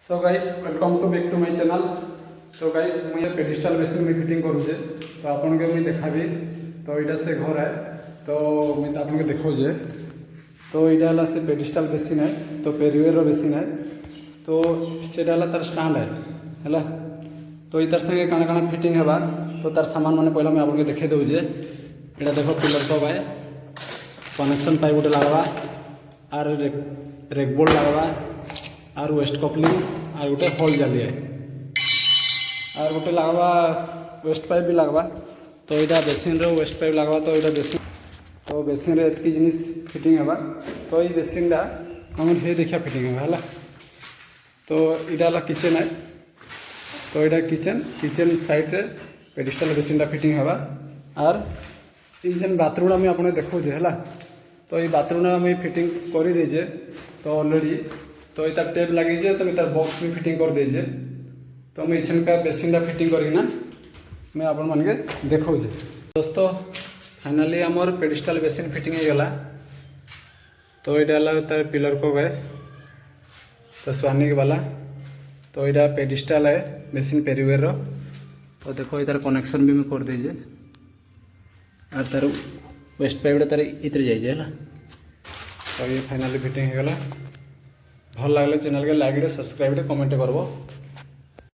So guys welcome to back to my channel. तो guys मुझे pedestal basin में fitting करूचे तो आपन के मुझे देखाबी। तो यहाँ से घर है तो मुझे आपन के देखौजे। तो यहाँ से पेडिस्टल बेसिन है तो पेरिवेर बेसिन है तो सेटा तार स्टैंड है तो इतार संगे काना काना फिटिंग है तो तार सामान मैंने पहला मैं आपको देखे दूजे। यहाँ देख पिलर सब है कनेक्शन पाइप गोटे लगवा आर रेक बोर्ड लगवा आर वेस्ट कपलिंग आर गोटे होल जाली है आर गोटे लगवा वेस्ट पाइप भी लगवा। तो यहाँ बेसिन रे वेस्ट पाइप लगवा तो यहाँ बेसिन तो बेसिन रे एतकी जिनिस फिटिंग है तो ये बेसिन टा हम हे देखिया फिटिंग है। तो यहाँ किचन है तो यहाँ किचन साइड रे पेडिस्टल बेसिन टा फिटिंग है आर ये बाथरूम मुझे आपने देखोजे है। तो ये बाथरूम मुझे फिटिंग कर देजे तो ऑलरेडी तो इतार टेप लगी तो इतार बॉक्स भी फिटिंग कर देजे। तो मुझे इछन का बेसिन टा फिटिंग करना मैं आपण मान के देखोजे। दोस्तों फाइनाली आमर पेडिस्टल बेसिन फिटिंग हो गला। तो यहाँ तार पिलर को है तो स्वानिक वाला तो यहाँ पेडिस्टल है बेसिन पेरिवेर रो। तो देखो इधर कनेक्शन भी मैं कर देजे और तार वेस्ट पाइप तार इतर जाइए है। तो ये फाइनाली फिटिंग हो गला। भल लगे चैनल के लाइक सब्सक्राइब कमेंट करबो।